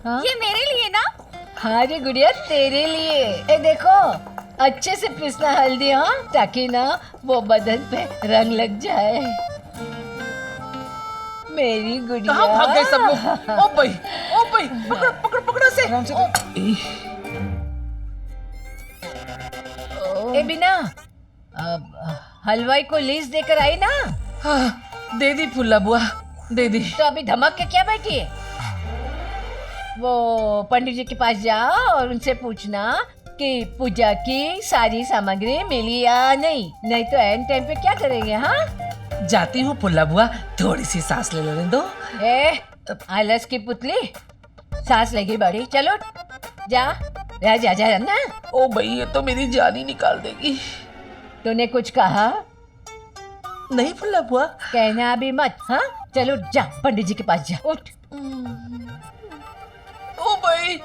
हाँ? ये मेरे लिए ना? हाँ रे गुड़िया, तेरे लिए। ए देखो, अच्छे से पीसना हल्दी, हाँ, ताकि ना वो बदन पे रंग लग जाए। मेरी गुड़िया। कहाँ भाग गए सब लोग? ओ भाई, पकड़ो पकड़ो पकड़ो से। ए बिना, हलवाई को लीज देकर आई ना? हाँ, दे दी फुल्ला बुआ, दे दी। तो अभी धमक के क्या बैठी है? वो पंडित जी के पास जाओ और उनसे पूछना कि पूजा की सारी सामग्री मिली या नहीं, नहीं तो एंड टाइम पे क्या करेंगे? हाँ, जाती हूँ फुल्ला बुआ, थोड़ी सी सांस ले लेने दो। आलस की पुतली, सांस लगी बड़ी, चलो जा जा जा, जा ना। ओ भाई, ये तो मेरी जान ही निकाल देगी। तूने कुछ कहा? नहीं फुल्ला बुआ। कहना अभी मत। हाँ, चलो जा, पंडित जी के पास जा, उठ। ओ भाई,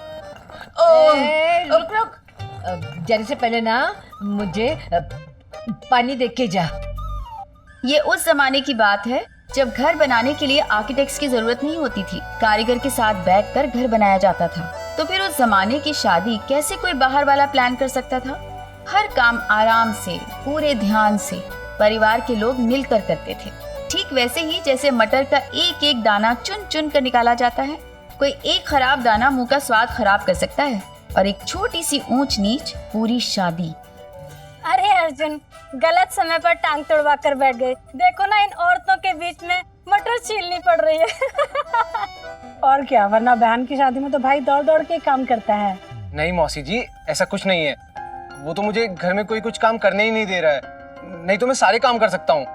रुक रुक, जाने से पहले ना मुझे पानी दे के जा। ये उस जमाने की बात है जब घर बनाने के लिए आर्किटेक्ट्स की जरूरत नहीं होती थी, कारीगर के साथ बैठकर घर बनाया जाता था। तो फिर उस जमाने की शादी कैसे कोई बाहर वाला प्लान कर सकता था? हर काम आराम से, पूरे ध्यान से परिवार के लोग मिलकर करते थे। ठीक वैसे ही जैसे मटर का एक एक दाना चुन चुन कर निकाला जाता है। कोई एक खराब दाना मुंह का स्वाद खराब कर सकता है, और एक छोटी सी ऊंच नीच पूरी शादी। अरे अर्जुन, गलत समय पर टांग तुड़वा कर बैठ गए। देखो ना, इन औरतों के बीच में मटर छीलनी पड़ रही है। और क्या, वरना बहन की शादी में तो भाई दौड़ दौड़ के काम करता है। नहीं मौसी जी, ऐसा कुछ नहीं है। वो तो मुझे घर में कोई कुछ काम करने ही नहीं दे रहा है, नहीं तो मैं सारे काम कर सकता हूँ।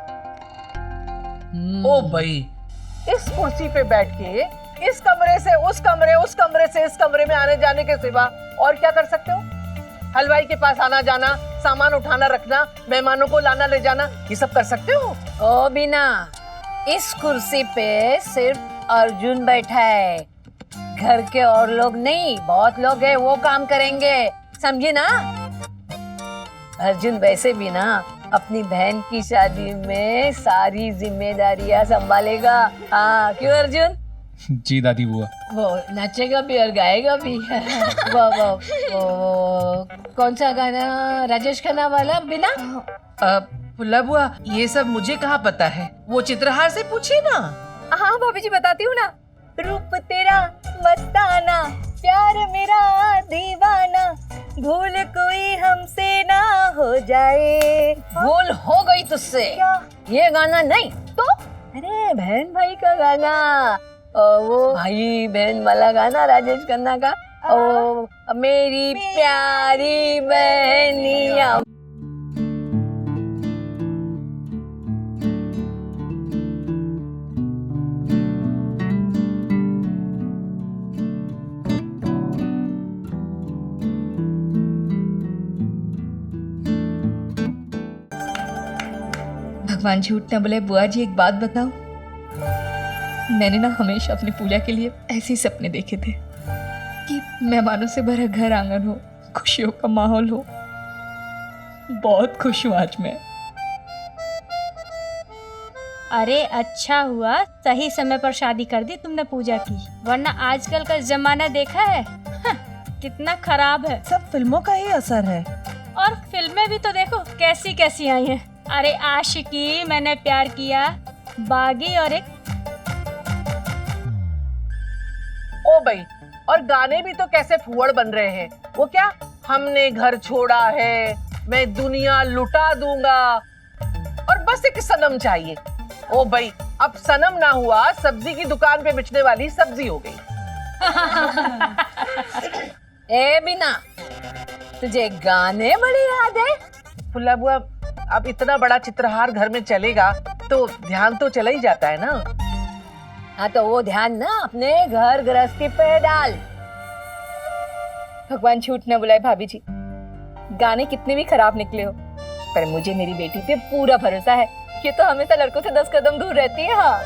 ओ भाई, इस कुर्सी पे बैठ के इस कमरे से उस कमरे, उस कमरे से इस कमरे में आने जाने के सिवा और क्या कर सकते हो? हलवाई के पास आना जाना, सामान उठाना रखना, मेहमानों को लाना ले जाना, ये सब कर सकते हो? ओ बिना, इस कुर्सी पे सिर्फ अर्जुन बैठा है, घर के और लोग नहीं। बहुत लोग हैं, वो काम करेंगे, समझी ना? अर्जुन वैसे भी ना अपनी बहन की शादी में सारी जिम्मेदारियां संभालेगा। हाँ, क्यों अर्जुन? जी दादी बुआ। वो नाचेगा भी और गाएगा भी। वो कौन सा गाना, राजेश खन्ना वाला बिना? फुल्ला बुआ, ये सब मुझे कहाँ पता है, वो चित्रहार से पूछिए ना। हाँ भाभी जी, बताती हूँ ना। रूप तेरा मस्ताना, प्यार मेरा दीवाना, भूल कोई हमसे ना हो जाए। भूल हो गई तुझसे। क्या? ये गाना नहीं तो? अरे बहन भाई का गाना, वो भाई बहन वाला गाना राजेश खन्ना का। ओ मेरी प्यारी बहनिया। भगवान झूठ न बोले। बुआ जी, एक बात बताओ, मैंने ना हमेशा अपनी पूजा के लिए ऐसे सपने देखे थे कि मेहमानों से भरा घर आंगन हो, खुशियों का माहौल हो। बहुत खुश हूँ आज मैं। अरे अच्छा हुआ सही समय पर शादी कर दी तुमने पूजा की, वरना आजकल का जमाना देखा है कितना खराब है। सब फिल्मों का ही असर है। और फिल्में भी तो देखो कैसी कैसी आई हैं। अरे आशिकी, मैंने प्यार किया, बागी, और एक ओ भाई, और गाने भी तो कैसे फुहड़ बन रहे हैं। वो क्या, हमने घर छोड़ा है, मैं दुनिया लुटा दूंगा, और बस एक सनम चाहिए। ओ भाई, अब सनम ना हुआ, सब्जी की दुकान पे बिचने वाली सब्जी हो गई। ए बिना, तुझे गाने बड़ी याद है? फुल्ला बुआ, अब इतना बड़ा चित्रहार घर में चलेगा तो ध्यान तो चला ही जाता है ना। हाँ, तो वो ध्यान ना अपने घर गृहस्थी पे डाल। भगवान झूठ न बुलाए भाभी जी, गाने कितने भी खराब निकले हो, पर मुझे मेरी बेटी पे पूरा भरोसा है। ये तो हमेशा लड़कों से 10 कदम दूर रहती है। हाँ,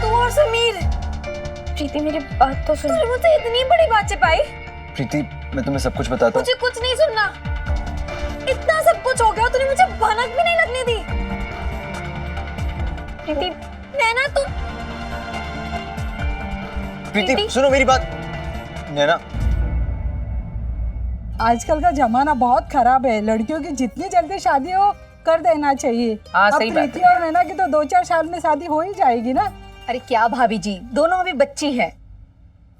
तू और समीर। प्रीति मेरी बात तो सुन। तूने मुझसे इतनी बड़ी बात छिपाई? प्रीति, मैं तुम्हें सब कुछ बताता हूँ। मुझे कुछ नहीं सुनना। इतना सब कुछ हो गया, तूने मुझे भनक भी नहीं लगने दी। प्रीति, नैना तुम प्रीति सुनो मेरी बात। नैना आजकल का जमाना बहुत खराब है, लड़कियों की जितनी जल्दी शादी हो कर देना चाहिए। हाँ, अब सही बात है। प्रीति और नैना की तो 2-4 साल में शादी हो ही जाएगी ना। अरे क्या भाभी जी, दोनों अभी बच्ची है।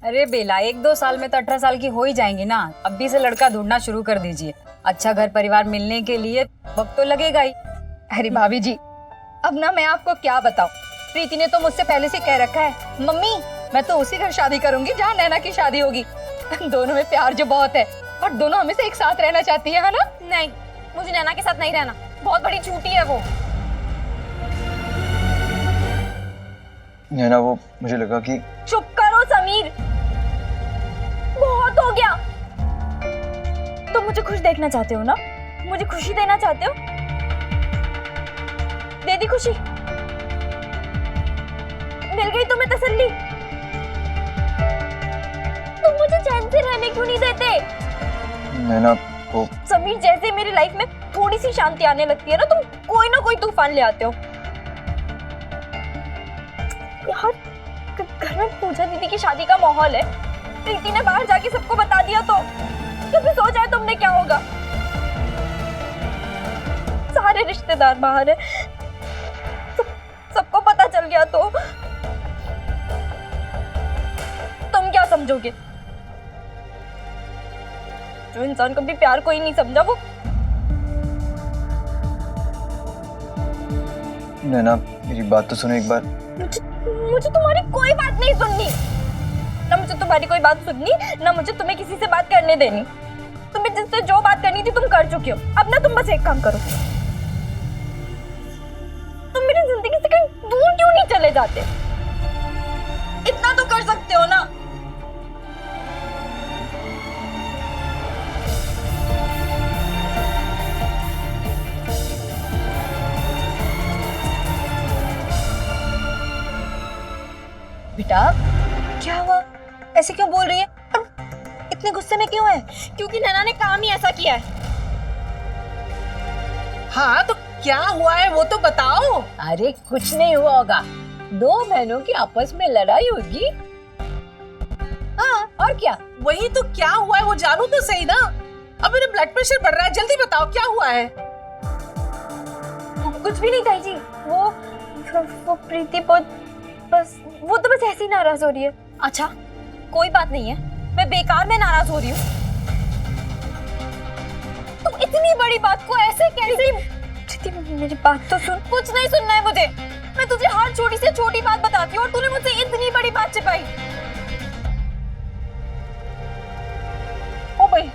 अरे बेला 1-2 साल में तो 18 साल की हो ही जाएंगी ना। अभी से लड़का ढूंढना शुरू कर दीजिए। अच्छा घर परिवार मिलने के लिए वक्त तो लगेगा ही। अरे भाभी जी, अब ना मैं आपको क्या बताऊं, प्रीति ने तो मुझसे पहले से कह रखा है, मम्मी मैं तो उसी घर शादी करूंगी जहाँ नैना की शादी होगी। दोनों में प्यार जो बहुत है और दोनों हमें से एक साथ रहना चाहती है ना। नहीं, मुझे नैना के साथ नहीं रहना, बहुत बड़ी झूठी है वो। नैना वो मुझे लगा कि चुप करो समीर, बहुत हो गया। तुम मुझे खुश देखना चाहते हो ना, मुझे खुशी देना चाहते हो, दे दी खुशी, मिल गई तुम्हें तसल्ली। तुम मुझे चैन से रहने क्यों नहीं देते? नैना वो समीर, जैसे मेरी लाइफ में थोड़ी सी शांति आने लगती है ना, तुम कोई ना कोई तूफान ले आते हो। यार घर में पूजा दीदी की शादी का माहौल है, प्रीति ने बाहर जाके सबको बता दिया तो कभी सोचा है तुमने क्या होगा? सारे रिश्तेदार बाहर है, सबको पता चल गया तो तुम क्या समझोगे? जो इंसान कभी प्यार को ही नहीं समझा वो। नैना मेरी बात तो सुनो एक बार। मुझे तुम्हारी कोई बात नहीं सुननी, ना मुझे तुम्हारी कोई बात सुननी, ना मुझे तुम्हें किसी से बात करने देनी। तुम्हें जिससे जो बात करनी थी तुम कर चुके हो। अब ना तुम बस एक काम करो, तुम मेरी जिंदगी से कहीं दूर क्यों नहीं चले जाते? इतना तो कर सकते हो ना। बेटा क्या हुआ, ऐसे क्यों बोल रही है और इतने गुस्से में क्यों है? क्योंकि नैना ने काम ही ऐसा किया है। हाँ तो क्या हुआ है वो तो बताओ। अरे कुछ नहीं हुआ होगा, दो बहनों की आपस में लड़ाई होगी। हाँ और क्या? वही तो, क्या हुआ है वो जानू तो सही ना। अब मेरा ब्लड प्रेशर बढ़ रहा है, जल्दी बताओ क्या हुआ है। कुछ भी नहीं ताई जी, वो प्रीति बस वो तो बस ऐसे ही नाराज हो रही है। अच्छा कोई बात नहीं है, मैं बेकार में नाराज हो रही हूँ। तुम इतनी बड़ी बात को ऐसे कैसे? प्रीति मेरी बात तो सुन। कुछ नहीं सुनना है मुझे, मैं तुझे हर छोटी से छोटी बात बताती हूँ और तूने मुझसे इतनी बड़ी बात छिपाई। ओ भाई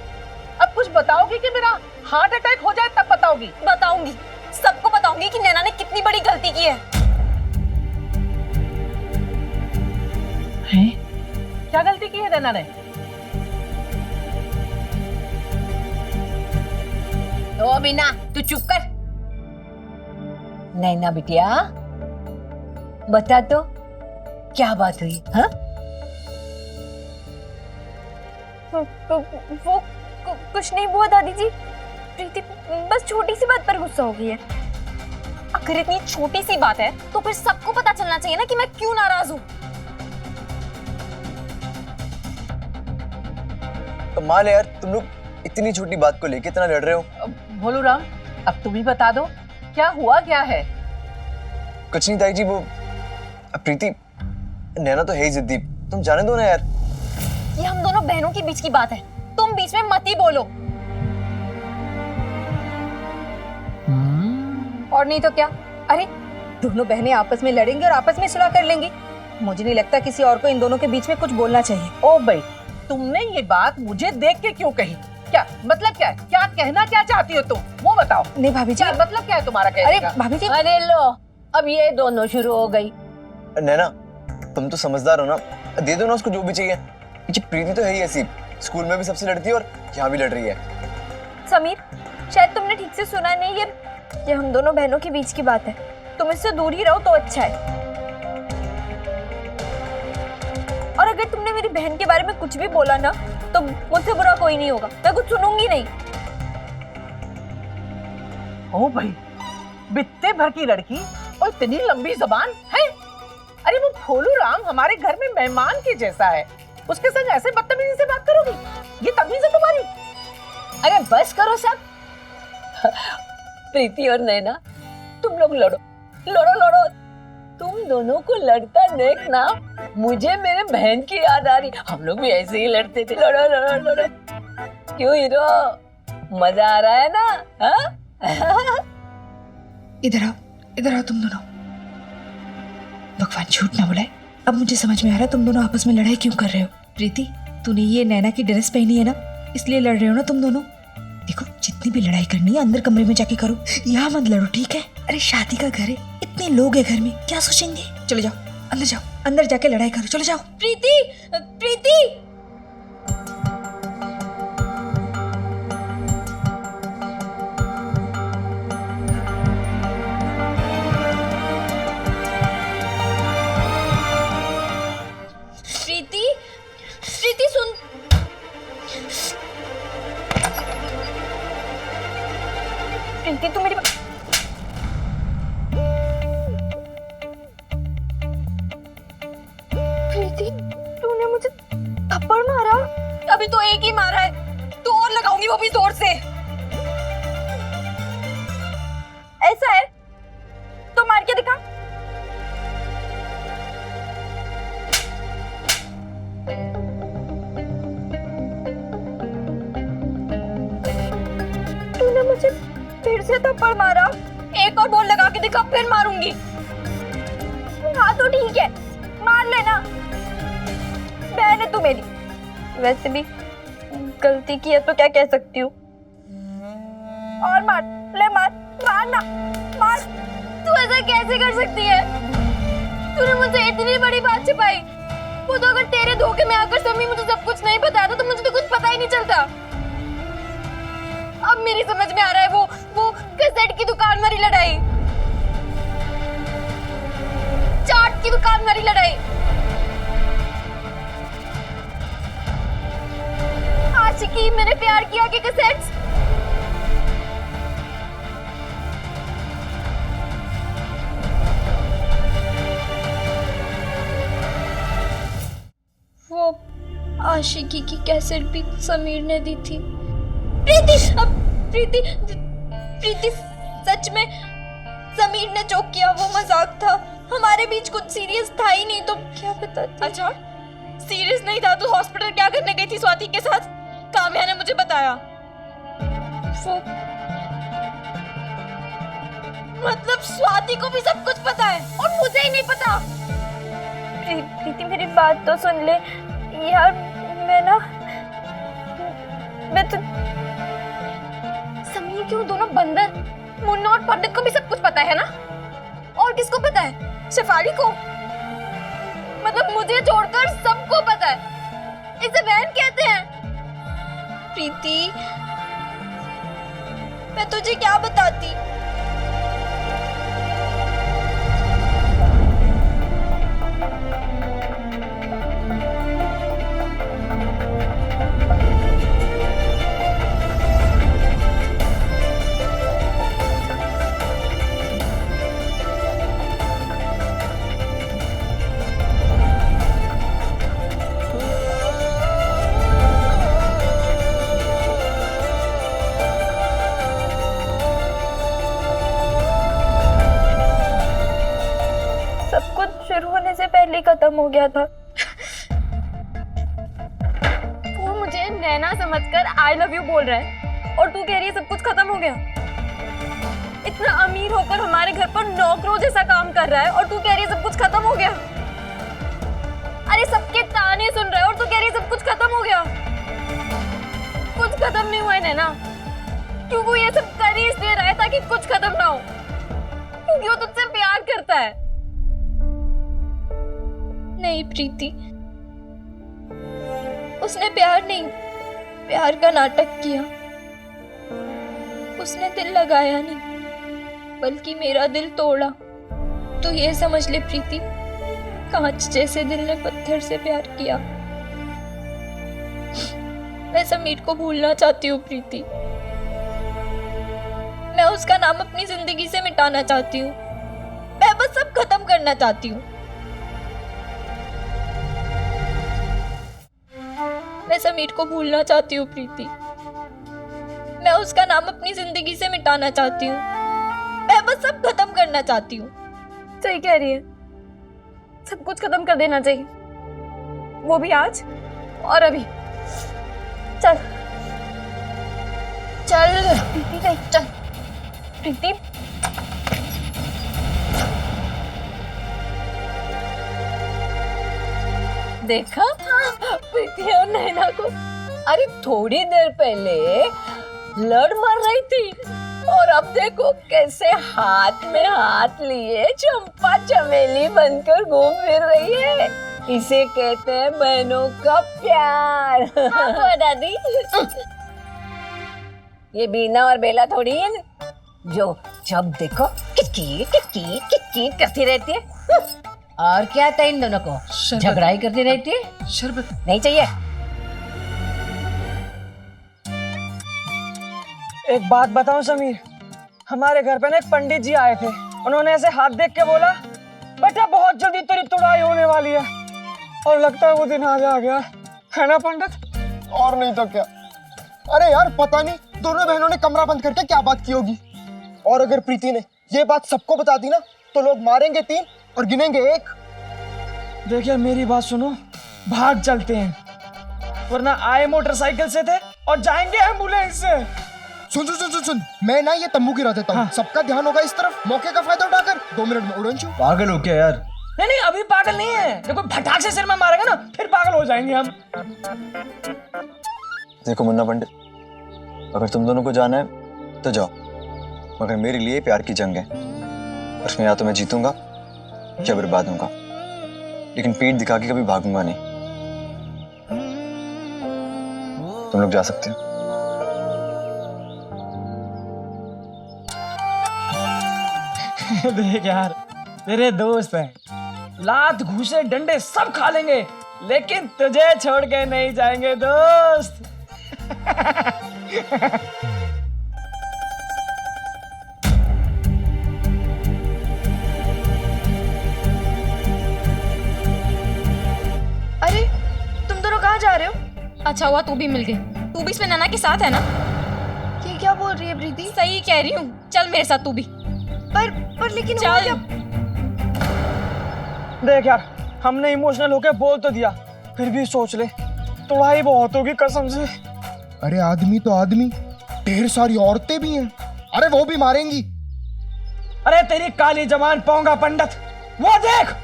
अब कुछ बताओगी कि मेरा हार्ट अटैक हो जाए तब बताओगी? बताऊंगी, सबको बताऊंगी कि नैना ने कितनी बड़ी गलती की है। क्या गलती की है नैना ने? ओ बिना तू चुप कर। नैना बिटिया बता तो क्या बात हुई? हाँ वो कुछ नहीं हुआ दादी जी, प्रीति बस छोटी सी बात पर गुस्सा हो गई है। अगर इतनी छोटी सी बात है तो फिर सबको पता चलना चाहिए ना कि मैं क्यों नाराज हूँ। कमाल है यार, तुम लोग इतनी छोटी बात को लेके इतना लड़ रहे हो। भोलू राम अब तुम ही बता दो क्या हुआ क्या है। कुछ नहीं ताई जी, वो प्रीति नैना तो है ही जिद्दी, तुम जाने दो ना यार। ये हम दोनों बहनों के बीच की बात है, तुम बीच में मत ही बोलो। और नहीं तो क्या, अरे दोनों बहनें आपस में लड़ेंगी और आपस में सुलह कर लेंगी। मुझे नहीं लगता किसी और को इन दोनों के बीच में कुछ बोलना चाहिए। ओ भाई तुमने ये बात मुझे देख के क्यों कही? क्या मतलब क्या है? क्या कहना क्या चाहती हो तुम वो बताओ। नहीं भाभी जी, क्या मतलब क्या है तुम्हारा कहने अरे का? भाभी जी, अरे लो अब ये दोनों शुरू हो गई। नैना तुम तो समझदार हो ना, दे दो ना उसको जो भी चाहिए। ये प्रीति तो है ही ऐसी, स्कूल में भी सबसे लड़ती है और यहाँ भी लड़ रही है। समीर शायद तुमने ठीक से सुना नहीं, ये हम दोनों बहनों के बीच की बात है। तुम इससे दूर ही रहो तो अच्छा है। और अगर तुमने मेरी बहन के बारे में कुछ भी बोला ना तो मुझसे बुरा कोई नहीं होगा, मैं कुछ सुनूंगी नहीं। ओ भाई बित्ते भर की लड़की और इतनी लंबी जबान है। अरे वो भोलू राम हमारे घर में मेहमान के जैसा है, उसके संग ऐसे बदतमीजी से बात करोगी? ये तमीज है तुम्हारी? अरे बस करो सब। प्रीति और नैना, तुम लोग लड़ो लड़ो लड़ो। तुम दोनों को लड़ता देखना मुझे मेरे बहन की याद आ रही। हम लोग भी ऐसे ही लड़ते थे। लड़ो लड़ो लड़ो। क्यों हीरो, मजा आ रहा है ना? हाँ? इधर आओ तुम दोनों। भगवान झूठ ना बुलाए, अब मुझे समझ में आ रहा है तुम दोनों आपस में लड़ाई क्यों कर रहे हो। प्रीति, तूने ये नैना की ड्रेस पहनी है ना, इसलिए लड़ रहे हो ना तुम दोनों। देखो, जितनी भी लड़ाई करनी है अंदर कमरे में जाके करो, यहाँ मत लड़ो, ठीक है? अरे शादी का घर है, इतने लोग हैं घर में, क्या सोचेंगे? चलो जाओ, अंदर जाके लड़ाई करो, चलो जाओ। प्रीति, प्रीति, प्रीति, प्रीति सुन। प्रीति तू मेरी प्रीति, तूने मुझे थप्पड़ मारा? अभी तो एक ही मारा है, तो और लगाऊंगी, वो भी जोर से। ऐसा है तो मार के दिखा। तूने मुझे फिर से थप्पड़ मारा। एक और बॉल लगा के दिखा, फिर मारूंगी। हाँ तो ठीक है, मार लेना, बहन है तू मेरी। वैसे भी गलती की है तो क्या कह सकती हूँ। और मार ले, मारना, मार। तू ऐसा कैसे कर सकती है? तूने मुझसे इतनी बड़ी बात छिपाई। वो तो अगर तेरे धोखे में आकर समी मुझे सब कुछ नहीं बताता तो मुझे तो कुछ पता ही नहीं चलता। अब मेरी समझ में आ रहा है वो कैसेट की दुकान वाली लड़ाई, चाट की दुकान वाली लड़ाई, आशिकी, मैंने प्यार किया के कैसेट्स। वो आशिकी की कैसेट भी समीर ने दी थी। प्रीति सच में समीर ने जो किया वो मजाक था, हमारे बीच कुछ सीरियस था ही नहीं, तो क्या बताती। अच्छा सीरियस नहीं था तो हॉस्पिटल क्या करने गई थी स्वाति के साथ? काम्या ने मुझे बताया। वो मतलब स्वाति को भी सब कुछ पता है और मुझे ही नहीं पता। प्रीति मेरी बात तो सुन ले यार, मैं तो समीर क्यों, दोनों बंदर, मुन्ना और पंडित को भी सब कुछ पता है ना? और किसको पता है? शेफाली को? मतलब मुझे छोड़कर सबको पता है। इसे बहन कहते हैं। प्रीति मैं तुझे क्या बताती। शुरू होने से पहले खत्म हो गया था। वो मुझे नैना समझकर आई लव यू बोल रहा है और तू कह रही है सब कुछ खत्म हो गया। इतना अमीर होकर हमारे घर पर नौकरों जैसा काम कर रहा है और तू कह रही है सब कुछ खत्म हो गया। अरे सबके ताने सुन रहा है और तू कह रही है सब कुछ खत्म हो गया। कुछ खत्म नहीं हुआ है नैना, क्योंकि वो ये सब कर ही इसलिए रहा है ताकि कुछ खत्म ना हो, क्योंकि वो तुझसे प्यार करता है। नहीं प्रीति, उसने प्यार नहीं, प्यार का नाटक किया। उसने दिल लगाया नहीं, बल्कि मेरा दिल तोड़ा। तो ये समझ ले प्रीति, कांच जैसे दिल ने पत्थर से प्यार किया। मैं समीर को भूलना चाहती हूँ प्रीति। मैं उसका नाम अपनी जिंदगी से मिटाना चाहती हूँ। मैं मैं बस सब खत्म करना चाहती हूँ। मैं समीर को भूलना चाहती हूँ प्रीति। मैं उसका नाम अपनी जिंदगी से मिटाना चाहती हूँ। मैं बस सब खत्म करना चाहती हूँ। सही कह रही है, सब कुछ खत्म कर देना चाहिए, वो भी आज और अभी। चल चल प्रीति, चल प्रीति। देखा प्रीति और नैना को, अरे थोड़ी देर पहले लड़ मर रही थी और अब देखो कैसे हाथ में हाथ लिए चंपा चमेली बनकर घूम फिर रही है। इसे कहते हैं बहनों का प्यार। हाँ, दादी। ये बीना और बेला थोड़ी है जो जब देखो किटकी किटकी किटकी करती रहती है। और क्या था इन दोनों को, झगड़ा ही करती रहती है। शरबत नहीं चाहिए। एक बात बताऊं समीर, हमारे घर पे ना एक पंडित जी आए थे। उन्होंने ऐसे हाथ देख के बोला, बेटा बहुत जल्दी तेरी तुड़ाई होने वाली है। और लगता है वो दिन आज आ गया है ना पंडित? और नहीं तो क्या। अरे यार पता नहीं दोनों बहनों ने कमरा बंद करके क्या बात की होगी। और अगर प्रीति ने ये बात सबको बता दी ना तो लोग मारेंगे 3 और गिनेंगे 1। देखिए मेरी बात सुनो, भाग चलते हैं, वरना आए मोटरसाइकिल से थे और जाएंगे एम्बुलेंस से। सुन सुन सुन सुन सुन, मैं ना ये तंबू गिरा देता हूँ। सबका ध्यान होगा इस तरफ, मौके का फायदा उठाकर 2 मिनट में उड़न छू। पागल हो क्या यार? नहीं नहीं अभी पागल नहीं है, जब कोई फटाक से सिर में मारेगा ना फिर पागल हो जाएंगे हम। देखो मुन्ना पंडित, अगर तुम दोनों को जाना है तो जाओ, मगर मेरे लिए प्यार की जंग है। उसमें या तो मैं जीतूंगा या बर्बाद होऊंगा, लेकिन पीठ दिखा के कभी भागूंगा नहीं। तुम लोग जा सकते हो। देख यार, तेरे दोस्त हैं, लात घूसे डंडे सब खा लेंगे, लेकिन तुझे छोड़ के नहीं जाएंगे दोस्त। अरे तुम दोनों कहाँ जा रहे हो? अच्छा हुआ तू भी मिल गई, तू भी इसमें नैना के साथ है ना? ये क्या बोल रही है प्रीति? सही कह रही हूँ, चल मेरे साथ तू भी। पर लेकिन चल। देख यार, हमने इमोशनल होके बोल तो दिया, फिर भी सोच ले, तुड़ाई बहुत होगी कसम से। अरे आदमी तो आदमी, ढेर सारी औरतें भी हैं। अरे वो भी मारेंगी। अरे तेरी काली जबान पोंगा पंडित, वो देख।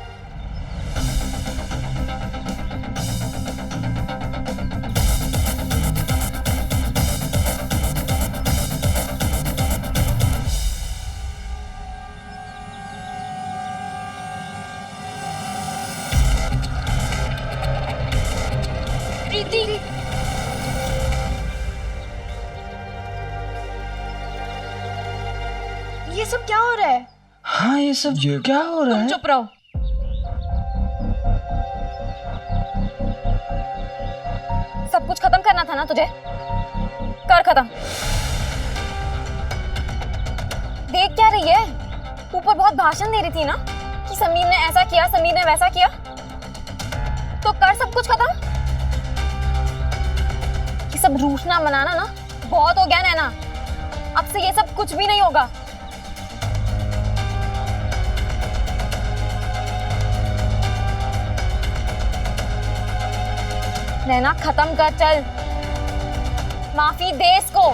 प्रीति, ये सब क्या हो रहा है? हाँ ये सब क्या हो रहा तुम है? चुप रहो। सब कुछ खत्म करना था ना तुझे, कर खत्म। देख क्या रही है, ऊपर बहुत भाषण दे रही थी ना कि समीर ने ऐसा किया, समीर ने वैसा किया, तो कर सब कुछ खत्म। ये सब रूठना मनाना ना बहुत हो गया नैना, अब से ये सब कुछ भी नहीं होगा। नैना खत्म कर, चल माफी दे इसको।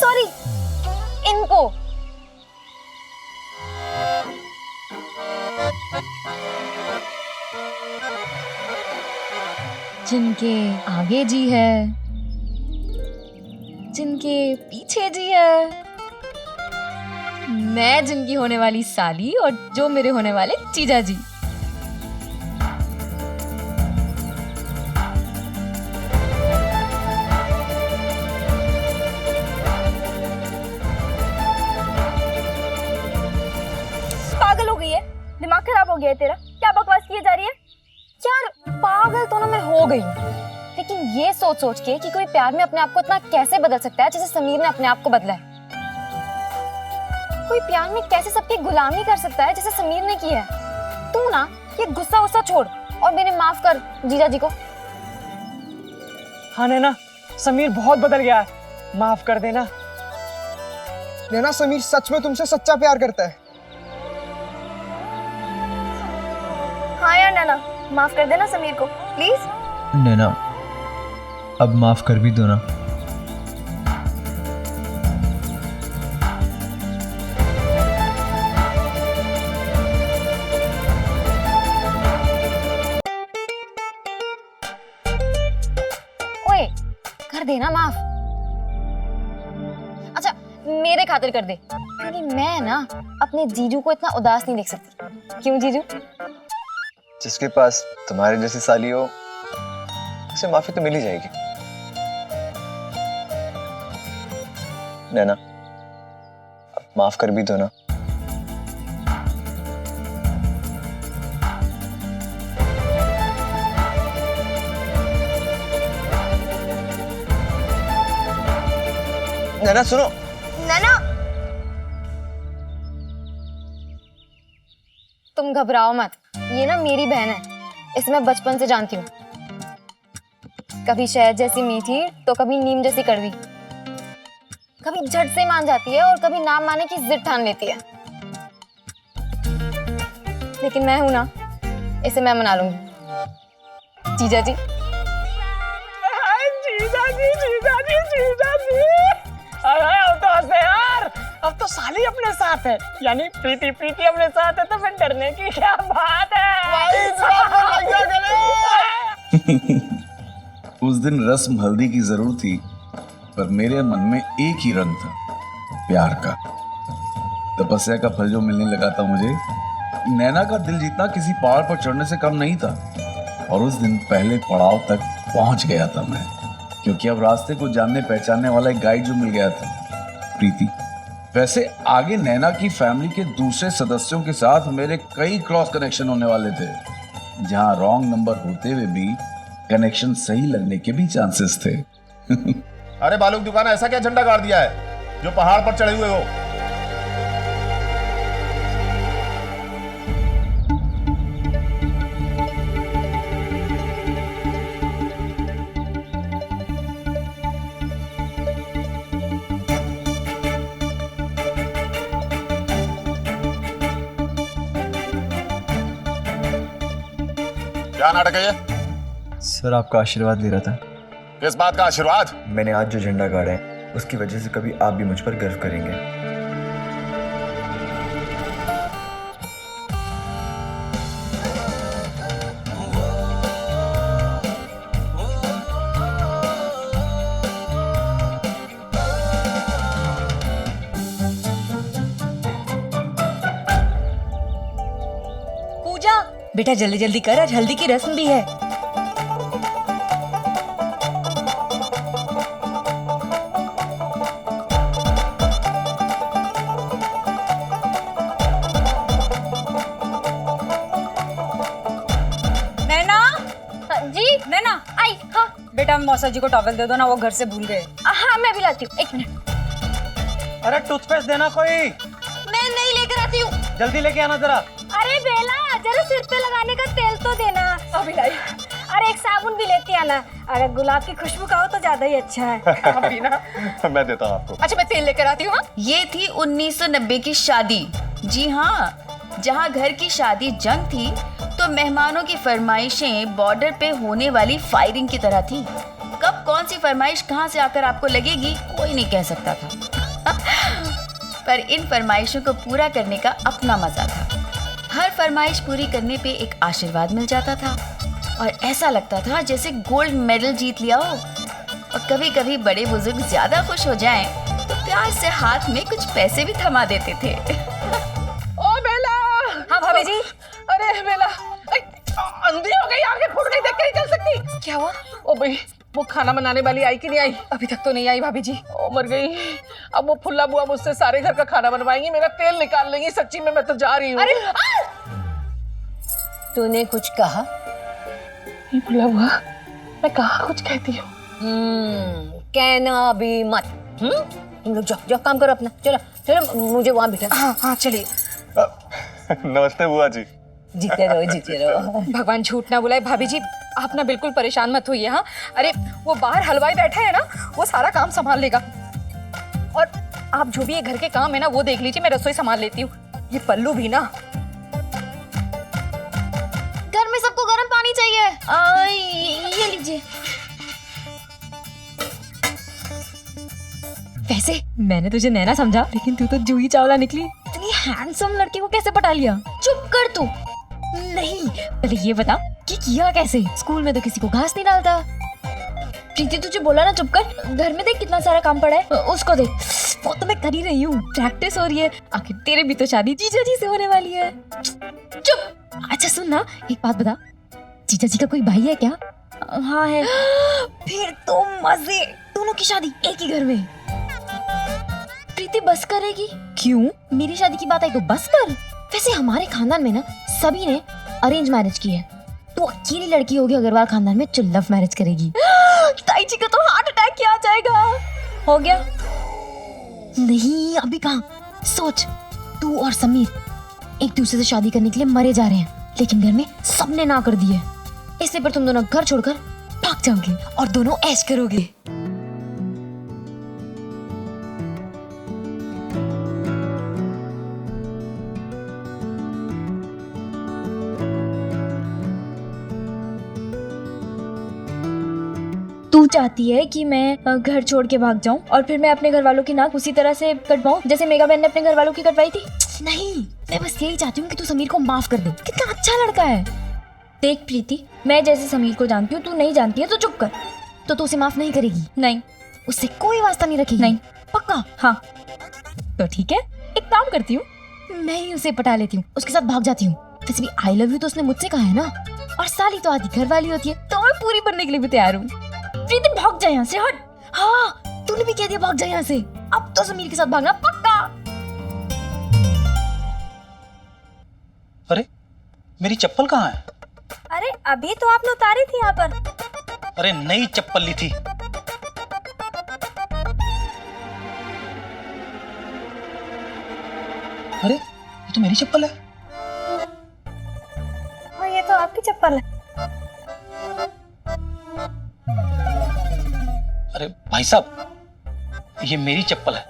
सॉरी, इनको। जिनके आगे जी है, जिनके पीछे जी है, मैं जिनकी होने वाली साली और जो मेरे होने वाले जीजा जी। पागल हो गई है, दिमाग खराब हो हो गया है तेरा? क्या बकवास किए जा रही है? यार पागल तो ना मैं हो गई हूँ। लेकिन ये सोच सोच के कि कोई प्यार में अपने आप को इतना कैसे बदल सकता है जैसे समीर ने अपने आप को बदला है। कोई प्यार में कैसे सबकी गुलामी कर सकता है जैसे समीर ने की है। तू ना ये गुस्सा वुस्सा छोड़ और मेरे माफ कर जीजा जी को। हाँ नैना, समीर बहुत बदल गया है, माफ कर देना। नैना, समीर सच में तुमसे सच्चा प्यार करता है। हाँ यार नैना, माफ कर देना समीर को प्लीज। नैना, अब माफ कर भी दो ना। ओए कर देना माफ। अच्छा मेरे खातिर कर दे, क्योंकि मैं ना अपने जीजू को इतना उदास नहीं देख सकती। क्यों जीजू? जिसके पास तुम्हारे जैसी साली हो उसे माफी तो मिल ही जाएगी। नैना, अब माफ कर भी दो ना। नैना सुनो। नैना तुम घबराओ मत, ये ना मेरी बहन है, इसे मैं बचपन से जानती हूँ। कभी शहद जैसी मीठी तो कभी नीम जैसी कड़वी, कभी झट से मान जाती है और कभी नाम माने की जिद ठान लेती है। लेकिन मैं हूं ना, इसे मैं मना लूंगी। जीजा जी अब तो हंसे यार, अब तो साली अपने साथ है, यानी प्रीति अपने साथ है, तो फिर डरने की क्या बात है। उस दिन रस्म हल्दी की जरूर थी, पर मेरे मन में एक ही रंग था, प्यार का। तपस्या का फल जो मिलने लगा था मुझे, नैना का दिल जीतना किसी पहाड़ पर चढ़ने से कम नहीं था। और उस दिन पहले पड़ाव तक पहुंच गया था मैं, क्योंकि अब रास्ते को जानने पहचानने वाला एक गाइड जो मिल गया था, प्रीति। वैसे आगे नैना की फैमिली के दूसरे सदस्यों के साथ मेरे कई क्रॉस कनेक्शन होने वाले थे, जहां रॉन्ग नंबर होते हुए भी कनेक्शन सही लगने के भी चांसेस थे। अरे बालू की दुकान, ऐसा क्या झंडा गाड़ दिया है जो पहाड़ पर चढ़े हुए हो? क्या नाटक है ये? सर, आपका आशीर्वाद ले रहा था। किस बात का आशीर्वाद? मैंने आज जो झंडा गाड़ा है उसकी वजह से कभी आप भी मुझ पर गर्व करेंगे। पूजा बेटा जल्दी जल्दी कर, आज हल्दी की रस्म भी है। नैना आई। हाँ बेटा मौसा जी को टॉवल दे दो ना, वो घर से भूल गए। हाँ मैं भी लाती हूँ, एक मिनट। अरे टूथपेस्ट देना कोई। मैं नहीं लेकर आती हूँ। जल्दी लेके आना जरा। अरे बेला जरा सिर पे लगाने का तेल तो देना। अभी लाई। अरे एक साबुन भी लेती आना, अगर गुलाब की खुशबू का हो तो ज्यादा ही अच्छा है। अभी ना मैं देता हूँ आपको। अच्छा मैं तेल लेकर आती हूँ। ये थी 1990 की शादी। जी हाँ, जहाँ घर की शादी जंग थी तो मेहमानों की फरमाइशें बॉर्डर पे होने वाली फायरिंग की तरह थी। कब कौन सी फरमाइश कहाँ से आकर आपको लगेगी कोई नहीं कह सकता था। पर इन फरमाइशों को पूरा करने का अपना मजा था। हर फरमाइश पूरी करने पे एक आशीर्वाद मिल जाता था और ऐसा लगता था जैसे गोल्ड मेडल जीत लिया हो। और कभी कभी बड़े बुजुर्ग ज्यादा खुश हो जाएं तो प्यार से हाथ में कुछ पैसे भी थमा देते थे। ओ बेला। हाँ भाभी जी। अरे बेला, अंधी हो गई, आगे फूट गई, देख के नहीं चल सकती। क्या हुआ? ओ भाई, वो खाना बनाने वाली आई कि नहीं आई? अभी तक तो नहीं आई भाभी जी। ओ मर गई। अब वो फुल्ला बुआ मुझसे सारे घर का खाना बनवाएंगी, मेरा तेल निकाल लेंगी। सच्ची में मैं तो जा रही हूँ। अरे तूने कुछ कहा? नहीं बोला हुआ, मैं कहाँ कुछ कहती हूँ। कहना भी मत। तुम लोग जाओ जाओ, काम करो अपना। चलो चलो, मुझे वहां बिठा। हाँ हाँ चलिए। नमस्ते बुआ जी। जीते रहो जीते रहो। भगवान झूठ ना बुलाए। भाभी जी आप ना बिल्कुल परेशान मत होइए। हाँ, अरे वो बाहर हलवाई बैठा है ना, वो सारा काम संभाल लेगा। और आप जो भी ये घर के काम है ना वो देख लीजिए, मैं रसोई संभाल लेती हूँ। ये पल्लू भी ना, घर में सबको गर्म पानी चाहिए। ये लीजिए। वैसे मैंने तुझे नैना समझा, लेकिन तू तो जूही चावला निकली। इतनी हैंडसम लड़की को कैसे पटा लिया? चुप कर तू। नहीं पहले ये बता कि किया कैसे? स्कूल में तो किसी को घास नहीं डालता। प्रीति तुझे बोला ना चुप कर। घर में देख कितना सारा काम पड़ा है, उसको देख। वो तो मैं कर ही रही हूँ, प्रैक्टिस हो रही है। आखिर तेरे भी तो शादी जीजा जी से होने वाली है। चुप। अच्छा सुन ना, एक बात बता, जीजा जी का कोई भाई है क्या? हाँ है। फिर तो मजे, दोनों की शादी एक ही घर में। प्रीति बस करेगी? क्यों? मेरी शादी की बात आई तो बस कर। वैसे हमारे खानदान में ना सभी ने अरेंज मैरिज की है। तू अकेली लड़की होगी अग्रवाल खानदान में जो लव मैरिज करेगी। ताई जी का तो हार्ट अटैक किया आ जाएगा। हो गया? नहीं अभी कहाँ। सोच, तू और समीर एक दूसरे से शादी करने के लिए मरे जा रहे हैं, लेकिन घर में सबने ना कर दी है। इसलिए पर तुम दोनों घर छोड़कर भाग जाओगे और दोनों ऐश करोगे। तू चाहती है कि मैं घर छोड़ के भाग जाऊं और फिर मैं अपने घर वालों की नाक उसी तरह से कटवाऊं जैसे मेगा बहन ने अपने घर वालों की कटवाई थी? नहीं, मैं बस यही चाहती हूँ कि तू समीर को माफ कर दे। कितना अच्छा लड़का है। देख प्रीति, मैं जैसे समीर को जानती हूँ तू नहीं जानती है, तो चुप कर। तो तू उसे माफ नहीं करेगी? नहीं। उससे कोई वास्ता नहीं रखेगी? नहीं। पक्का? हाँ। तो ठीक है, एक काम करती हूँ, मैं ही उसे पटा लेती हूँ, उसके साथ भाग जाती हूँ। वैसे भी आई लव यू तो उसने मुझसे कहा है ना, और साली तो आधी घर वाली होती है। तो मैं पूरी बनने के लिए भी तैयार हूँ। प्रीति भाग जा यहाँ से, हट। हाँ, तूने भी कह दिया भाग जा यहाँ से। अब तो समीर के साथ भागना पक्का। अरे मेरी चप्पल कहाँ है? अरे अभी तो आपने उतारी थी यहाँ पर। अरे नई चप्पल ली थी। अरे ये तो मेरी चप्पल है। हाँ ये तो आपकी चप्पल है। अरे भाई साहब, ये मेरी चप्पल है।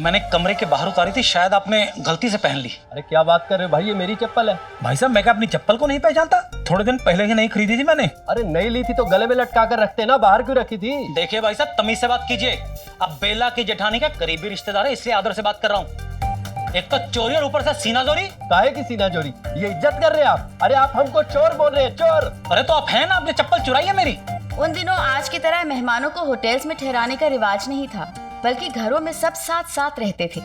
मैंने कमरे के बाहर उतारी थी, शायद आपने गलती से पहन ली। अरे क्या बात कर रहे हो भाई, ये मेरी चप्पल है। भाई साहब मैं क्या अपनी चप्पल को नहीं पहचानता? थोड़े दिन पहले ही नहीं खरीदी थी मैंने। अरे नहीं ली थी तो गले में लटका कर रखते ना, बाहर क्यों रखी थी? देखिए भाई साहब, तमीज से बात कीजिए। अब बेला की जेठानी का करीबी रिश्तेदार है, इसलिए आदर से बात कर रहा हूँ। एक तो चोरी और ऊपर से सीना जोरी। काहे की सीना जोरी? ये इज्जत कर रहे हैं आप? अरे आप हमको चोर बोल रहे हैं, चोर। अरे तो आप हैं ना, आपने चप्पल चुराई है मेरी। उन दिनों आज की तरह मेहमानों को होटल्स में ठहराने का रिवाज नहीं था, बल्कि घरों में सब साथ साथ रहते थे।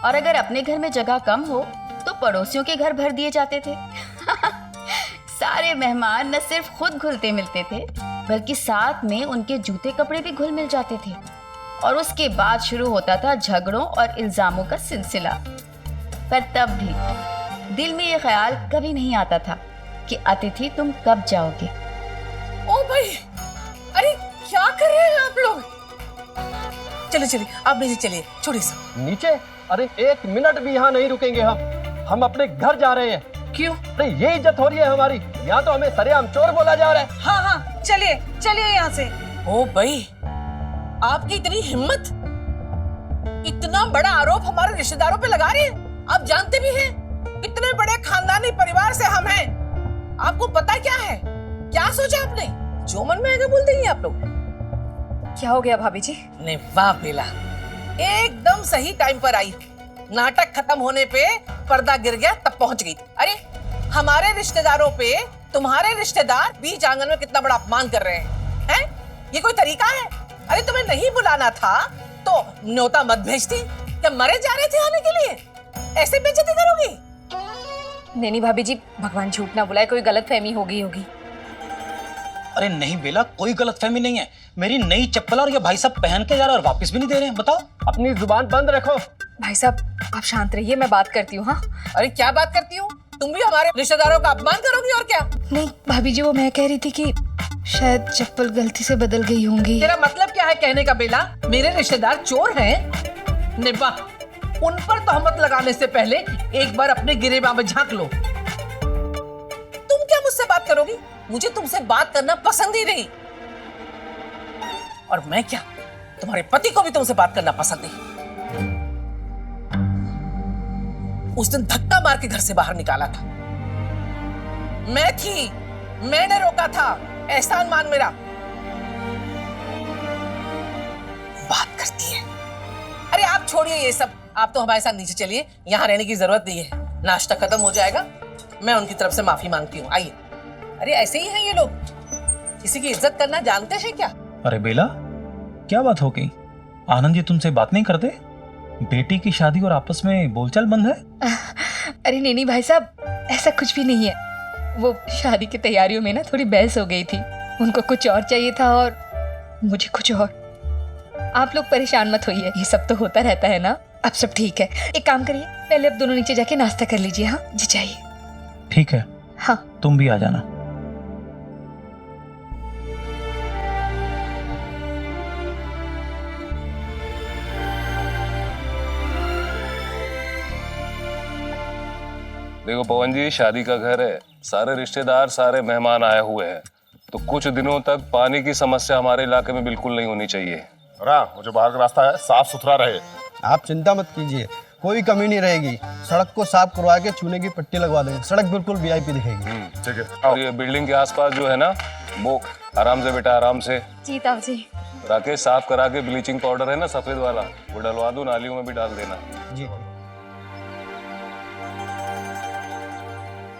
और अगर अपने घर में जगह कम हो तो पड़ोसियों के घर भर दिए जाते थे। सारे मेहमान न सिर्फ खुद घुलते मिलते थे, बल्कि साथ में उनके जूते कपड़े भी घुल मिल जाते थे। और उसके बाद शुरू होता था झगड़ों और इल्जामों का सिलसिला। पर तब भी दिल में ये ख्याल कभी नहीं आता था कि अतिथि तुम कब जाओगे। ओ भाई, अरे क्या कर रहे हैं आप लोग? चलो चलिए, आप नीचे चलिए, छोड़िए सब। नीचे? अरे एक मिनट भी यहाँ नहीं रुकेंगे हम अपने घर जा रहे हैं। क्यों? अरे ये इज्जत हो रही है हमारी, यहाँ तो हमें सरेआम चोर बोला जा रहा है। हाँ हाँ, चलिए चलिए यहाँ से। ओ भाई, आपकी इतनी हिम्मत, इतना बड़ा आरोप हमारे रिश्तेदारों पे लगा रहे हैं। आप जानते भी हैं इतने बड़े खानदानी परिवार से हम हैं। आपको पता क्या है, क्या सोचा आपने? जो मन में आएगा बोल देंगे आप लोग। क्या हो गया भाभी जी? नहीं वाह बेला, एकदम सही टाइम पर आई। नाटक खत्म होने पे पर्दा गिर गया तब पहुंच गई। अरे हमारे रिश्तेदारों पे तुम्हारे रिश्तेदार बीच आंगन में कितना बड़ा अपमान कर रहे हैं। ये कोई तरीका है? अरे तुम्हें नहीं बुलाना था तो न्योता मत भेजती। क्या मरे जा रहे थे आने के लिए? ऐसे बेइज्जती करोगी? नहीं भाभी जी, भगवान झूठ ना बुलाए, कोई गलतफहमी हो गई होगी। अरे नहीं बेला, कोई गलतफहमी नहीं है। मेरी नई चप्पल और ये भाई साहब पहन के जा रहे हैं और वापस भी नहीं दे रहे हैं। बताओ। अपनी जुबान बंद रखो। भाई साहब आप शांत रहिए, मैं बात करती हूँ। हाँ अरे क्या बात करती हूँ? तुम भी हमारे रिश्तेदारों का अपमान करोगी और क्या? नहीं भाभी जी, वो मैं कह रही थी कि शायद चप्पल गलती से बदल गई होंगी। तेरा मतलब क्या है कहने का बेला? मेरे रिश्तेदार चोर हैं? निब्बा, उन पर तहमत लगाने से पहले एक बार अपने गिरेबान में झांक लो। तुम क्या मुझसे बात करोगी? मुझे तुमसे बात करना पसंद ही नहीं। और मैं क्या, तुम्हारे पति को भी तुमसे बात करना पसंद नहीं। उस दिन धक्का मार के घर से बाहर निकाला था, मैं थी, मैंने रोका था। एहसान मान मेरा। बात करती है। अरे आप छोड़िए ये सब, आप तो हमारे साथ नीचे चलिए, यहाँ रहने की जरूरत नहीं है। नाश्ता खत्म हो जाएगा, मैं उनकी तरफ से माफी मांगती हूँ। आइए। अरे ऐसे ही हैं ये लोग, किसी की इज्जत करना जानते हैं क्या? अरे बेला, क्या बात हो गई? आनंद जी तुमसे बात नहीं करते? बेटी की शादी और आपस में बोलचाल बंद है? अरे नहीं भाई साहब, ऐसा कुछ भी नहीं है। वो शादी की तैयारियों में ना थोड़ी बहस हो गई थी। उनको कुछ और चाहिए था और मुझे कुछ और। आप लोग परेशान मत होइए, ये सब तो होता रहता है ना। अब सब ठीक है। एक काम करिए, पहले अब दोनों नीचे जाके नाश्ता कर लीजिए। हाँ जी, चाहिए। ठीक है। हाँ, तुम भी आ जाना। देखो पवन जी, शादी का घर है, सारे रिश्तेदार, सारे मेहमान आए हुए हैं, तो कुछ दिनों तक पानी की समस्या हमारे इलाके में बिल्कुल नहीं होनी चाहिए। वो जो बाहर का रास्ता है साफ सुथरा रहे। आप चिंता मत कीजिए, कोई कमी नहीं रहेगी। सड़क को साफ करवा के चूने की पट्टी लगवा देंगे, सड़क बिल्कुल वीआईपी दिखेगी। ठीक है। और ये बिल्डिंग के आसपास जो है ना, वो आराम से बेटा, आराम से। जी ताऊ जी। राकेश, साफ करा के ब्लीचिंग पाउडर है ना सफेद वाला, वो डलवा दो, नालियों में भी डाल देना। जी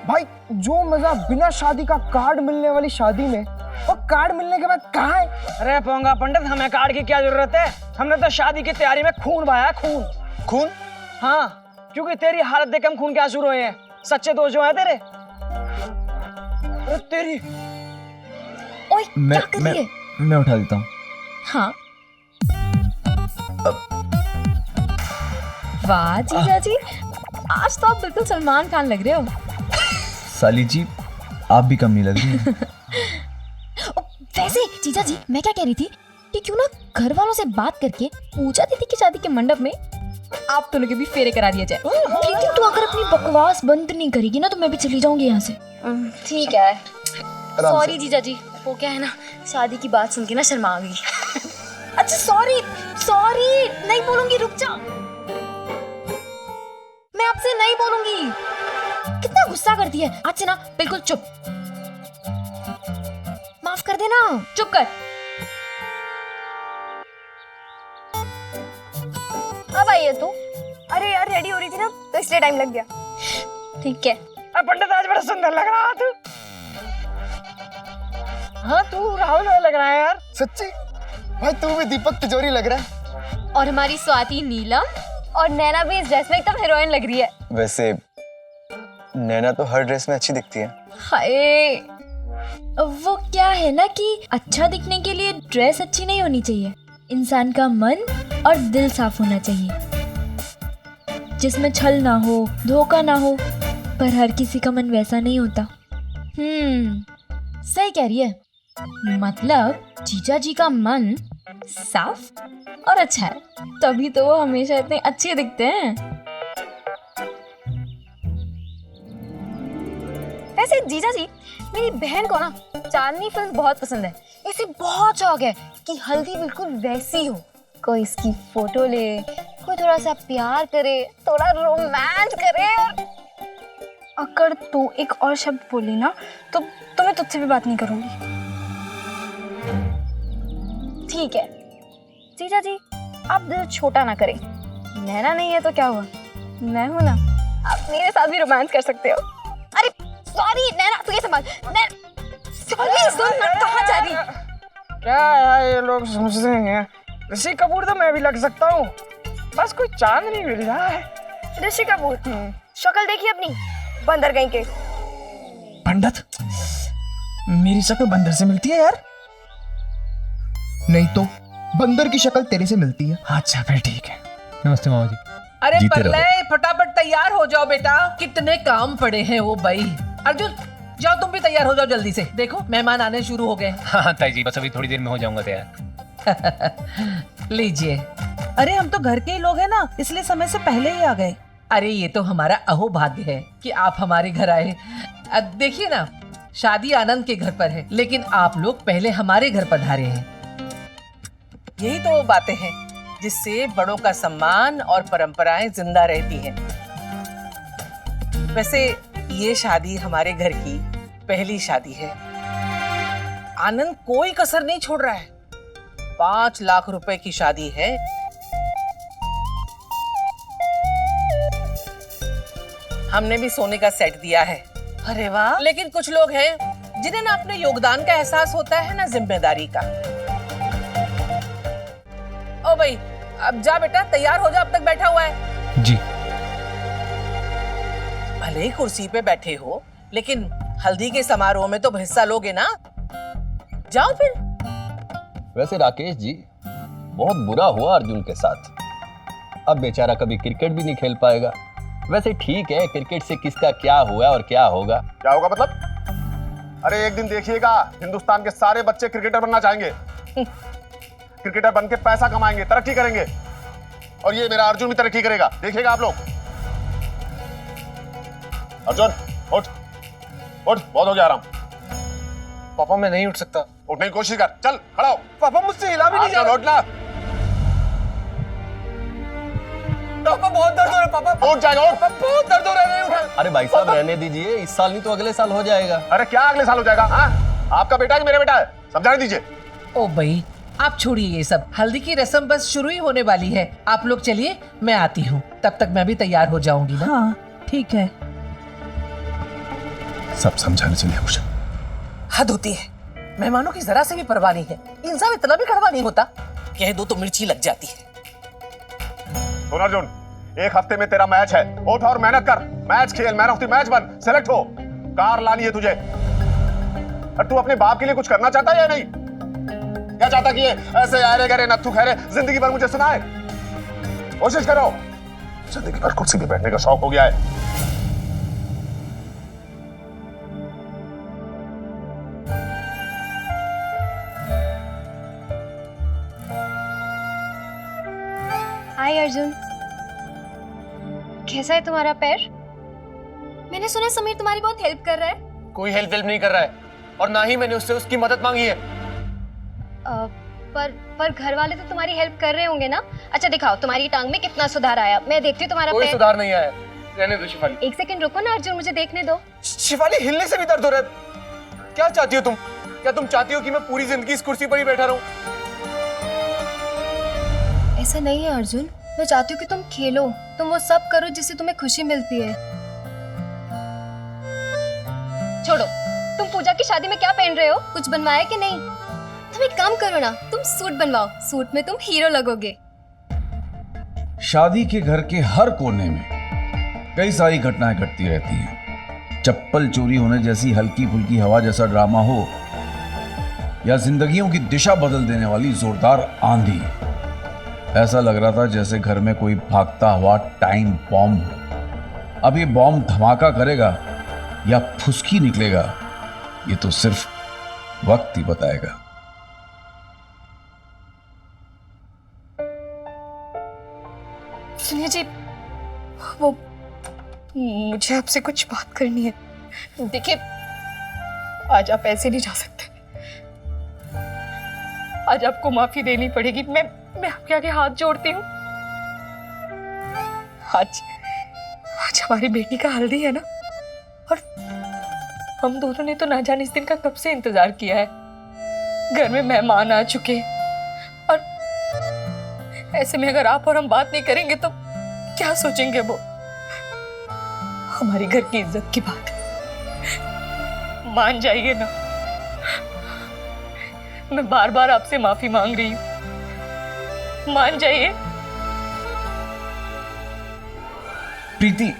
भाई, जो मजा बिना शादी का कार्ड मिलने वाली शादी में, और कार्ड मिलने के बाद कहाँ है? अरे पोंगा पंडित, हमें कार्ड की क्या जरूरत है? हमने तो शादी की तैयारी में खून बहाया। खून खून? हाँ, क्योंकि तेरी हालत देख हम खून के आंसू रोए हैं। सच्चे दोस्त जो है तेरे। अरे तेरी। ओए, क्या कर रही है? मैं उठा देता हूँ। हाँ। वाह जीजा जी, आज तो आप बिल्कुल सलमान खान लग रहे हो। साली जी, आप भी कम नहीं लग रही हैं। वैसे जीजा जी, मैं क्या कह रही थी कि क्यों ना घर वालों से बात करके पूजा दीदी की शादी के मंडप में आप दोनों के भी फेरे करा दिया जाए। लेकिन तू अगर अपनी बकवास बंद नहीं करेगी ना तो मैं भी चली जाऊंगी यहाँ से। ठीक है। सॉरी जीजा जी, वो क्या है ना, शादी की बात सुन के ना शर्मा आ गई। अच्छा सॉरी, नहीं बोलूंगी, रुक जा। मैं आपसे नहीं बोलूंगी। कितना गुस्सा करती है। आज से ना बिल्कुल चुप। माफ कर देना, चुप कर। अब आई है तू? अरे यार, रेडी हो रही थी ना तो इसलिए टाइम लग गया। ठीक है। पंडित, आज बड़ा सुंदर लग रहा है तू। हाँ, तू राहुल लग रहा है यार। सच्ची भाई, तू भी दीपक तिजोरी लग रहा है। और हमारी स्वाति नीलम और नैना भी इस ड्रेस में एकदम हीरोइन लग रही है। वैसे नैना तो हर ड्रेस में अच्छी दिखती है। हाय, वो क्या है ना कि अच्छा दिखने के लिए ड्रेस अच्छी नहीं होनी चाहिए, इंसान का मन और दिल साफ होना चाहिए, जिसमें छल ना हो, धोखा ना हो। पर हर किसी का मन वैसा नहीं होता। सही कह रही है। मतलब जीजा जी का मन साफ और अच्छा है, तभी तो वो हमेशा इतने अच्छे दिखते हैं। वैसे जीजा जी, मेरी बहन को ना चांदनी फिल्म बहुत पसंद है। इसे बहुत शौक है कि हल्दी बिल्कुल वैसी हो। कोई इसकी फोटो ले, कोई थोड़ा सा प्यार करे, थोड़ा रोमांस करे। अगर तू एक और शब्द बोली ना तो मैं तुझसे भी बात नहीं करूंगी। ठीक है जीजा जी, आप दिल छोटा ना करें। नैना नहीं है तो क्या हुआ, मैं हूं ना, आप मेरे साथ भी रोमांस कर सकते हो। अरे सॉरी नैना, तू ये संभाल। सॉरी, सुन ना, कहाँ जा रही? क्या यार, ये लोग समझते हैं। ऋषि कपूर तो मैं भी लग सकता हूँ, बस कोई चांद नहीं मिल रहा है। ऋषि कपूर, शक्ल देखी अपनी, बंदर कहीं के। पंडित, मेरी शक्ल बंदर से मिलती है यार? नहीं तो बंदर की शक्ल तेरे से मिलती है। अच्छा फिर ठीक है। नमस्ते मामा जी। अरे जीते पल्ले, फटाफट तैयार हो जाओ बेटा, कितने काम पड़े हैं वो भाई। अर्जुन जाओ तुम भी तैयार हो जाओ जल्दी से, देखो मेहमान आने शुरू हो गए। हाँ ताई जी, बस अभी थोड़ी देर में हो जाऊंगा तैयार। लीजिए। अरे हम तो घर के ही लोग हैं ना, इसलिए समय से पहले ही आ गए। अरे ये तो हमारा अहोभाग्य है कि आप हमारे घर आए। अब देखिए ना, शादी आनंद के घर पर है, लेकिन आप लोग पहले हमारे घर पधारे हैं। यही तो वो बातें हैं जिससे बड़ों का सम्मान और परंपराएं जिंदा रहती हैं। वैसे ये शादी हमारे घर की पहली शादी है। आनंद कोई कसर नहीं छोड़ रहा है। 5 लाख रुपए की शादी है। हमने भी सोने का सेट दिया है। अरे वाह। लेकिन कुछ लोग हैं जिन्हें ना अपने योगदान का एहसास होता है ना जिम्मेदारी का। ओ भाई अब जा बेटा, तैयार हो जा, अब तक बैठा हुआ है। जी। भले ही कुर्सी पे बैठे हो, लेकिन हल्दी के समारोह में तो हिस्सा लोगे ना, जाओ फिर। वैसे राकेश जी, बहुत बुरा हुआ अर्जुन के साथ। अब बेचारा कभी क्रिकेट भी नहीं खेल पाएगा। वैसे ठीक है, क्रिकेट से किसका क्या हुआ और क्या होगा। क्या होगा मतलब? अरे एक दिन देखिएगा, हिंदुस्तान के सारे बच्चे क्रिकेटर बनना चाहेंगे। क्रिकेटर बनके पैसा कमाएंगे, तरक्की करेंगे, और ये मेरा अर्जुन भी तरक्की करेगा, देखिएगा आप लोग। अर्जुन उठ उठ, बहुत हो गया आराम। पापा मैं नहीं उठ सकता। उठने की कोशिश कर, चल खड़ा हो। पापा मुझसे हिला भी नहीं जा रहा। उठना। पापा बहुत दर्द हो रहा है। पापा उठ जाएगा, उठ। बहुत दर्द हो रहा है, नहीं उठा। अरे भाई साहब रहने दीजिए, इस साल नहीं तो अगले साल हो जाएगा। अरे क्या अगले साल हो जाएगा? हाँ, आपका बेटा है कि मेरा बेटा है, समझाने दीजिए। ओ भाई आप छोड़िए ये सब, हल्दी की रस्म बस शुरू ही होने वाली है। आप लोग चलिए, मैं आती हूँ, तब तक मैं भी तैयार हो जाऊंगी ना। हाँ ठीक है। सब समझाने चलिए मुझे। हद होती है, मेहमानों की जरा से भी परवाह नहीं है। इंसान इतना भी कड़वा नहीं होता, कह दो तो मिर्ची लग जाती है। सुन अर्जुन, एक हफ्ते में तेरा मैच है, उठ और मेहनत कर, मैच खेल, मैन ऑफ द मैच बन, सेलेक्ट हो। कार लानी है तुझे। और तू अपने बाप के लिए कुछ करना चाहता है या नहीं? क्या चाहता कि ये ऐसे आरे गरे नत्थु खैरे जिंदगी भर मुझे सुनाए? कोशिश करो। जिंदगी भर कुर्सी पे बैठने का शौक हो गया है। हाय अर्जुन, कैसा है तुम्हारा पैर? मैंने सुना समीर तुम्हारी बहुत हेल्प कर रहा है। कोई हेल्प नहीं कर रहा है, और ना ही मैंने उससे उसकी मदद मांगी है। पर घर वाले तो तुम्हारी हेल्प कर रहे होंगे ना? अच्छा दिखाओ तुम्हारी टांग में कितना सुधार आया। मैं देखती हूँ तुम्हारा कोई पैर। सुधार नहीं आया। रहने दो शिफाली। एक सेकंड रुको ना अर्जुन, मुझे देखने दो। शिफाली हिलने से भी दर्द हो रहा है। क्या चाहती हो तुम? क्या तुम चाहती हो कि मैं पूरी जिंदगी इस कुर्सी पर ही बैठा रहूं? ऐसा नहीं है अर्जुन, मैं चाहती हूँ कि तुम खेलो, तुम वो सब करो जिससे तुम्हें खुशी मिलती है। छोड़ो, तुम पूजा की शादी में क्या पहन रहे हो? कुछ बनवाया कि नहीं? तुम एक काम करो ना, तुम सूट बनवाओ, सूट में तुम हीरो लगोगे। शादी के घर के हर कोने में कई सारी घटनाएं घटती रहती हैं। चप्पल चोरी होने जैसी हल्की फुल्की हवा जैसा ड्रामा हो, या जिंदगियों की दिशा बदल देने वाली जोरदार आंधी। ऐसा लग रहा था जैसे घर में कोई भागता हुआ टाइम बॉम्ब हो। अब ये बॉम्ब धमाका करेगा या फुसकी निकलेगा, ये तो सिर्फ वक्त ही बताएगा। सुनिए जी, वो मुझे आपसे कुछ बात करनी है। देखिए, आज आप ऐसे नहीं जा सकते। आज आपको माफी देनी पड़ेगी। मैं आपके आगे हाथ जोड़ती हूँ। आज हमारी बेटी का हल्दी है ना, और हम दोनों ने तो ना जाने इस दिन का कब से इंतजार किया है। घर में मेहमान आ चुके हैं, और ऐसे में अगर आप और हम बात नहीं करेंगे तो क्या सोचेंगे वो? हमारी घर की इज्जत की बात है, मान जाइए ना। मैं बार बार आपसे माफी मांग रही हूँ, मान जाइए। प्रीति,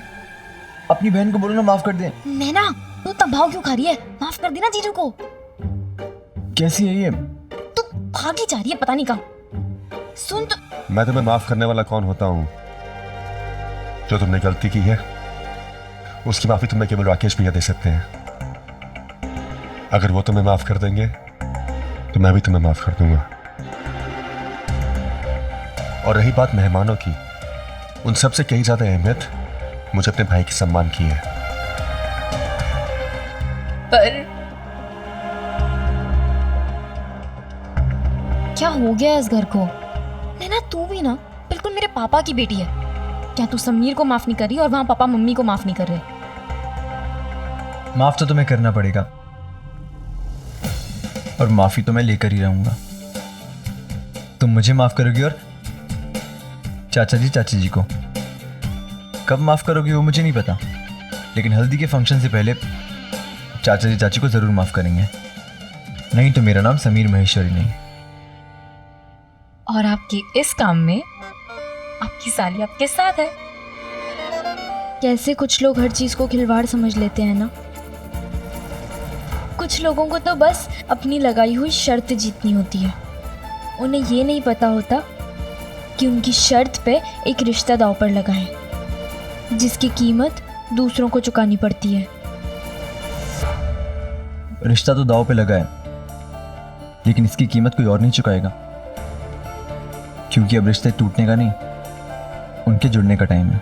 अपनी बहन को बोलो ना माफ कर दे। नैना, तू तब भाव क्यों खा रही है? माफ कर देना जीजू को। कैसी है ये? तू भागी जा रही है पता नहीं कहाँ। सुन तो। मैं तुम्हें माफ करने वाला कौन होता हूँ? जो तुमने गलती की है उसकी माफी तुम्हें केवल राकेश भैया दे सकते हैं। अगर वो तुम्हें माफ कर देंगे तो मैं भी तुम्हें माफ कर दूंगा। और रही बात मेहमानों की, उन सब से कहीं ज्यादा अहमियत मुझे अपने भाई के सम्मान की है। पर क्या हो गया इस घर को? नैना तू भी ना बिल्कुल मेरे पापा की बेटी है। क्या तू समीर को माफ नहीं कर रही और वहां पापा मम्मी को माफ नहीं कर रहे? माफ तो तुम्हें करना पड़ेगा और माफी तो मैं लेकर ही रहूंगा। तुम मुझे माफ करोगी और चाचा जी चाची जी को कब माफ करोगी वो मुझे नहीं पता, लेकिन हल्दी के फंक्शन से पहले चाचा जी चाची को जरूर माफ करेंगे, नहीं तो मेरा नाम समीर महेश्वरी नहीं। और आपकी इस काम में आपकी साली आपके साथ है। कैसे कुछ लोग हर चीज को खिलवाड़ समझ लेते हैं ना। कुछ लोगों को तो बस अपनी लगाई हुई शर्त जीतनी होती है। उन्हें ये नहीं पता होता कि उनकी शर्त पे एक रिश्ता दांव पर लगा है जिसकी कीमत दूसरों को चुकानी पड़ती है। रिश्ता तो दांव पे लगा है, लेकिन इसकी कीमत कोई और नहीं चुकाएगा, क्योंकि अब रिश्ते टूटने का नहीं, उनके जुड़ने का टाइम है।